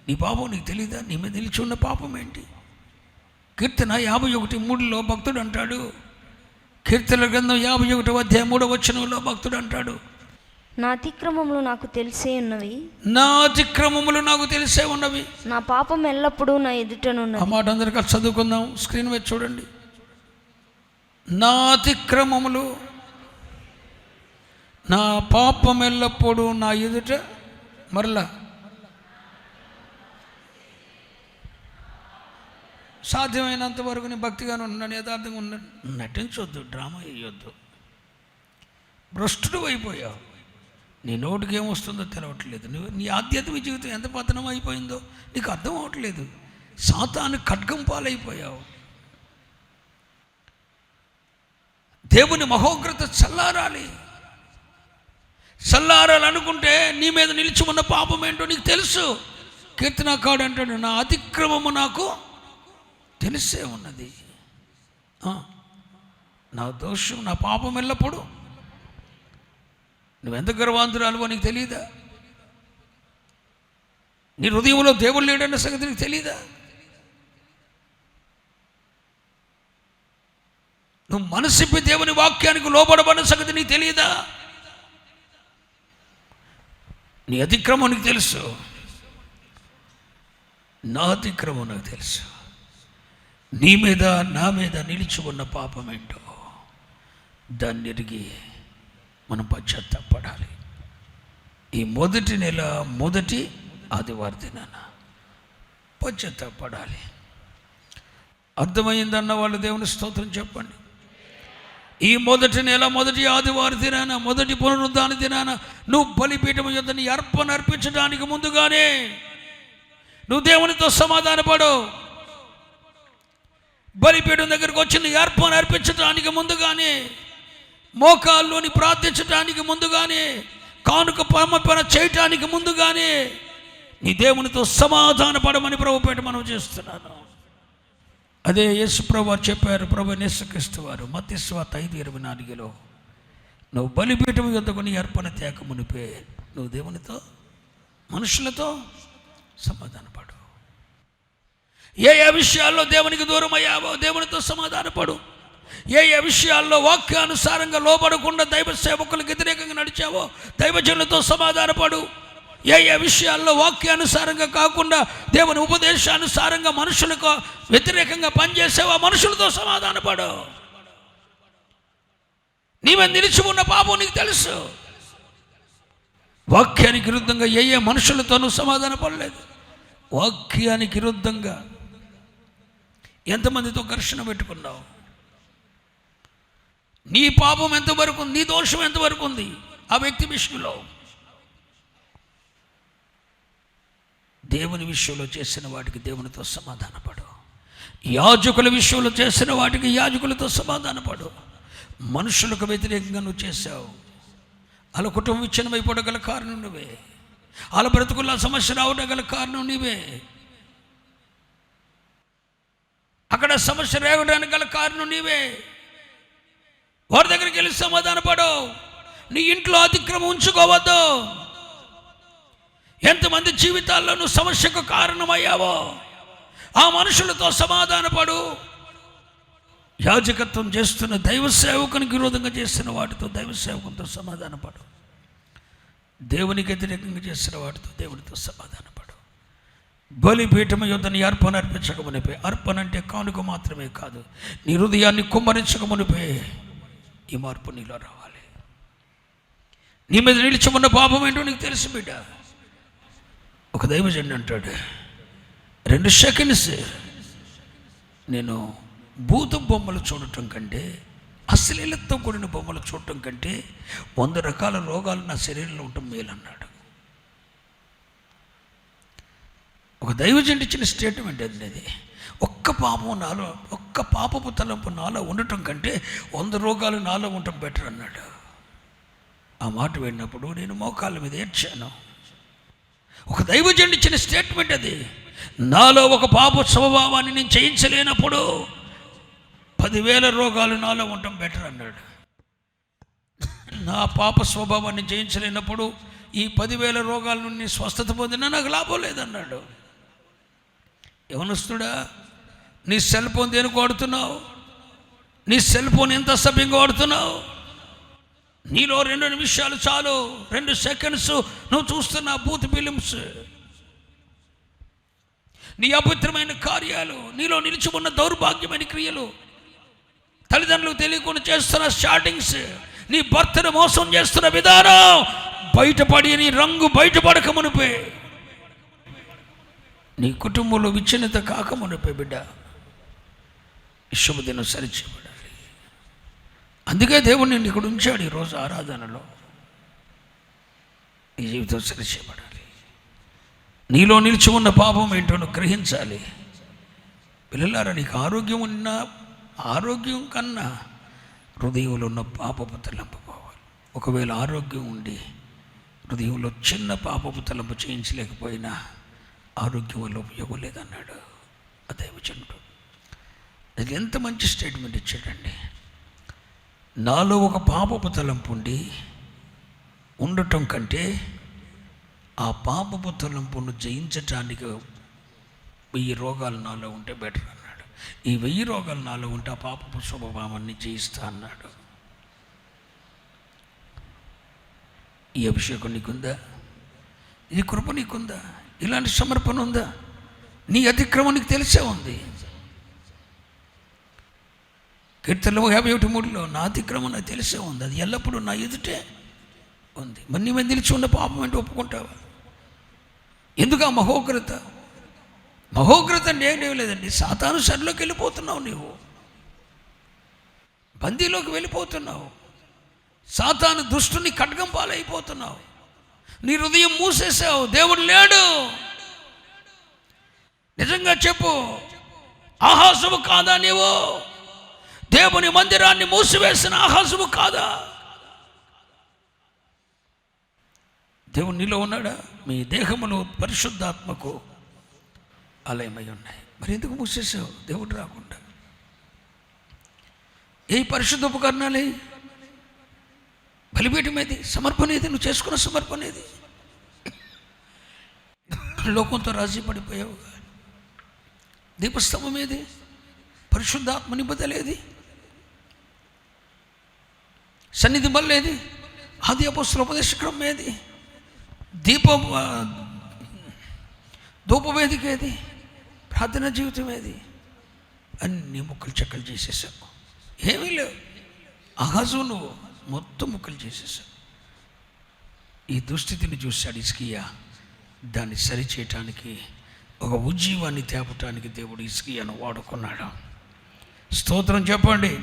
నీ పాపం నీకు తెలీదా? నీ మీద నిలిచి ఉన్న పాపం ఏంటి? కీర్తన 51:3 భక్తుడు అంటాడు, కీర్తన గ్రంథం 51:3 భక్తుడు అంటాడు, నా అతిక్రమములు నాకు తెలిసే ఉన్నవి, నా అతిక్రమములు నాకు తెలిసే ఉన్నవి, నా పాపం ఎల్లప్పుడూ నా ఎదుటనున్నది. ఆ మాట అందరికీ చదువుకుందాం, స్క్రీన్ మీద చూడండి. నా అతిక్రమములు, నా పాపం ఎల్లప్పుడూ నా ఎదుట. మరలా సాధ్యమైనంత వరకు నీ భక్తిగానే ఉన్నాను, యథార్థంగా ఉన్నాను. నటించొద్దు, డ్రామా వేయొద్దు. భ్రష్టుడు అయిపోయావు, నీ నోటికి ఏమొస్తుందో తెలవట్లేదు. నీ ఆధ్యాత్మిక జీవితం ఎంత పతనం అయిపోయిందో నీకు అర్థం అవ్వట్లేదు. సాతాను ఖడ్గం పాలైపోయావు. దేవుని మహోగ్రత చల్లారాలనుకుంటే నీ మీద నిలిచి ఉన్న పాపం ఏంటో నీకు తెలుసు. కీర్తనకారుడు అంటాడు, నా అతిక్రమము నాకు తెలిసే ఉన్నది, నా దోషం, నా పాపం ఎల్లప్పుడు. నువ్వెంత గర్వాంతురాలువో నీకు తెలియదా? నీ హృదయంలో దేవుడు లేడన్న సంగతి నీకు తెలియదా? నువ్వు మనసిప్పి దేవుని వాక్యానికి లోబడబడిన సంగతి నీకు తెలియదా? నీ అతిక్రమం నీకు తెలుసు, నా అతిక్రమం నాకు తెలుసు. నీ మీద నా మీద నిలిచి ఉన్న పాపం ఏంటో దాన్ని ఎరిగి మనం పశ్చాత్తాపడాలి. ఈ మొదటి నెల మొదటి ఆదివారం దినాన పశ్చాత్తాపడాలి. అర్థమైందన్న వాళ్ళు దేవుని స్తోత్రం చెప్పండి. ఈ మొదటి నెల మొదటి ఆదివారం దినాన, మొదటి పునరుద్ధాన దినాన నువ్వు బలిపీఠం యొద్ద నీ అర్పణ అర్పించడానికి ముందుగానే నువ్వు దేవునితో సమాధానపడు. బలిపీఠం దగ్గరకు వచ్చి నీ అర్పణ అర్పించడానికి ముందుగానే, మోకాల్లోని ప్రార్థించడానికి ముందుగానే, కానుక సమర్పణ చేయటానికి ముందుగానే నీ దేవునితో సమాధానపడమని ప్రభుపేట మనం చేస్తున్నాను. అదే యేసు ప్రభు వారు చెప్పారు, ప్రభు యేసుక్రీస్తు వారు మత్తయి సువార్త 5:24 నువ్వు బలిపీఠం యొద్దకు నీ అర్పణ తేక మునిపే నువ్వు దేవునితో మనుషులతో సమాధానపడు. ఏ విషయాల్లో దేవునికి దూరం అయ్యావో దేవునితో సమాధానపడు. ఏ విషయాల్లో వాక్యానుసారంగా లోబడకుండా దైవ సేవకులకు వ్యతిరేకంగా నడిచావో దైవజనులతో సమాధానపడు. ఏ విషయాల్లో వాక్యానుసారంగా కాకుండా దేవుని ఉపదేశానుసారంగా మనుషులకు వ్యతిరేకంగా పనిచేసావో మనుషులతో సమాధానపడు. నీవే నిలిచి ఉన్న పాపం నీకు తెలుసు. వాక్యానికి విరుద్ధంగా ఏ మనుషులతోనూ సమాధానపడలేదు. వాక్యానికి విరుద్ధంగా ఎంతమందితో ఘర్షణ పెట్టుకున్నావు? నీ పాపం ఎంతవరకు, నీ దోషం ఎంతవరకు ఉంది ఆ వ్యక్తి విషయంలో? దేవుని విషయంలో చేసిన వాటికి దేవునితో సమాధానపడు. యాజకుల విషయంలో చేసిన వాటికి యాజకులతో సమాధానపడు. మనుషులకు వ్యతిరేకంగా నువ్వు చేశావు, వాళ్ళ కుటుంబం విచ్ఛిన్నమైపోవడం గల కారణం నువ్వే. వాళ్ళ బ్రతుకుల్లో సమస్య రావడం గల కారణం నీవే. అక్కడ సమస్య రేగడానికి గల కారణం నీవే. వారి దగ్గరికి వెళ్ళి సమాధానపడు. నీ ఇంట్లో అతిక్రమం ఉంచుకోవద్దు. ఎంతమంది జీవితాల్లో నువ్వు సమస్యకు కారణమయ్యావో ఆ మనుషులతో సమాధానపడు. యాజకత్వం చేస్తున్న దైవ సేవకునికి విరోధంగా చేస్తున్న వాటితో దైవ సేవకునితో సమాధానపడు. దేవునికి వ్యతిరేకంగా చేసిన వాటితో దేవునితో సమాధానపడు. బలిపీఠం యొద్ద నీ అర్పణ అర్పించకమునిపే, అర్పణ అంటే కానుక మాత్రమే కాదు, నీ హృదయాన్ని కుమ్మరించకమునిపే ఈ మార్పు నీలో రావాలి. నీ మీద నిలిచి ఉన్న పాపం ఏంటో నీకు తెలుసు బిడ్డ. ఒక దైవజనుడు అంటాడు, 2 సెకండ్స్ నేను భూత బొమ్మలు చూడటం కంటే, అశ్లీలతో కూడిన బొమ్మలు చూడటం కంటే 100 రకాల రోగాలు నా శరీరంలో ఉండటం మేలు అన్నాడు. ఒక దైవజనుడు ఇచ్చిన స్టేట్మెంట్ అది. ఒక్క పాపపు తలంపు నాలో ఉండటం కంటే 100 రోగాలు నాలో ఉండటం బెటర్ అన్నాడు. ఆ మాట విన్నప్పుడు నేను మోకాళ్ళ మీద ఏడ్చాను. ఒక దైవజనుడు ఇచ్చిన స్టేట్మెంట్ అది. నాలో ఒక పాప స్వభావాన్ని నేను జయించలేనప్పుడు 10,000 రోగాలు నాలో ఉండటం బెటర్ అన్నాడు. నా పాప స్వభావాన్ని జయించలేనప్పుడు ఈ 10,000 రోగాల నుండి స్వస్థత పొందినా నాకు లాభం లేదన్నాడు. యవనస్తుడా, నీ సెల్ ఫోన్ దేనికి వాడుతున్నావు? నీ సెల్ ఫోన్ ఎంత సభ్యంగా వాడుతున్నావు? నీలో 2 నిమిషాలు చాలు, 2 సెకండ్స్ నువ్వు చూస్తున్న బూత్ ఫిలిమ్స్, నీ అపవిత్రమైన కార్యాలు, నీలో నిలిచి ఉన్న దౌర్భాగ్యమైన క్రియలు, తల్లిదండ్రులకు తెలియకుండా చేస్తున్న స్టార్టింగ్స్, నీ భర్తను మోసం చేస్తున్న విధానం బయటపడి నీ రంగు బయటపడక మునిపే, నీ కుటుంబంలో విచ్ఛిన్నత కాక మునిపే బిడ్డ ఈ శుభదినం సరిచేయబడాలి. అందుకే దేవుడు నిన్ను ఇక్కడ ఉంచాడు. ఈరోజు ఆరాధనలో ఈ జీవితం సరిచేయబడాలి. నీలో నిలిచి ఉన్న పాపం ఏంటో నువ్వు గ్రహించాలి. పిల్లలారా, నీకు ఆరోగ్యం ఉన్నా, ఆరోగ్యం కన్నా హృదయంలో ఉన్న పాపపు తలంపు పోవాలి. ఒకవేళ ఆరోగ్యం ఉండి హృదయంలో చిన్న పాపపు తలంపు చేయించలేకపోయినా ఆరోగ్యం వల్ల ఉపయోగం లేదన్నాడు ఆ దైవజనుడు. అది ఎంత మంచి స్టేట్మెంట్ ఇచ్చాడండి. నాలో ఒక పాపపు తలంపు ఉండి ఉండటం కంటే ఆ పాపపు తలంపును జయించటానికి 1000 రోగాలు నాలో ఉంటే బెటర్ అన్నాడు. ఈ 1000 రోగాలు నాలో ఉంటే ఆ పాపపు స్వభావాన్ని జయిస్తా అన్నాడు. ఈ అభిషేకం నీకుందా? ఈ కృప నీకుందా? ఇలాంటి సమర్పణ ఉందా? నీ అతిక్రమం నీకు తెలిసే ఉంది. కీర్తనలు 51:3 నా అతిక్రమం నాకు తెలిసే ఉంది, అది ఎల్లప్పుడూ నా ఎదుటే ఉంది. మరి నీ మీద నిలిచి ఉన్న పాపం అంటే ఒప్పుకుంటావా? ఎందుకు ఆ మహోగ్రత? మహోగ్రత నేనేం లేదండి, సాతాను సరిలోకి వెళ్ళిపోతున్నావు, నీవు బందీలోకి వెళ్ళిపోతున్నావు, సాతాను దుష్టుని ఖడ్గం పాలైపోతున్నావు, నీ హృదయం మూసేసావు. దేవుడు లేడు. నిజంగా చెప్పు, ఆహాసువు కాదా నీవు? దేవుని మందిరాన్ని మూసివేసిన ఆహాసువు కాదా? దేవుడు నీలో ఉన్నాడా? మీ దేహములో పరిశుద్ధాత్మకు ఆలయమై ఉన్నాయి. మరి ఎందుకు మూసేసావు దేవుడు రాకుండా? ఏ పరిశుద్ధ ఉపకరణాలే? బలిపీఠం ఏది? సమర్పణ ఏది? నువ్వు చేసుకున్న సమర్పణ ఏది? లోకంతో రాజీ పడిపోయావు. దీపస్తంభం ఏది? పరిశుద్ధాత్మ నిబద్ధత ఏది? సన్నిధి బల్ల ఏది? ఆది అపోస్తలుల ఉపదేశక్రమం ఏది? ధూపవేదిక ఏది? ప్రార్థన జీవితం ఏది? అన్ని ముక్కలు చెక్కలు చేసేసావు. ఏమీ లేవు. ఆహాజు నువ్వు మొత్తం ముక్కలు చేసేసావు. ఈ దుస్థితిని చూశాడు హిజ్కియా. దాన్ని సరిచేయటానికి, ఒక ఉజ్జీవాన్ని తేపటానికి దేవుడు హిజ్కియాను వాడుకున్నాడు. స్తోత్రం చెప్పండి.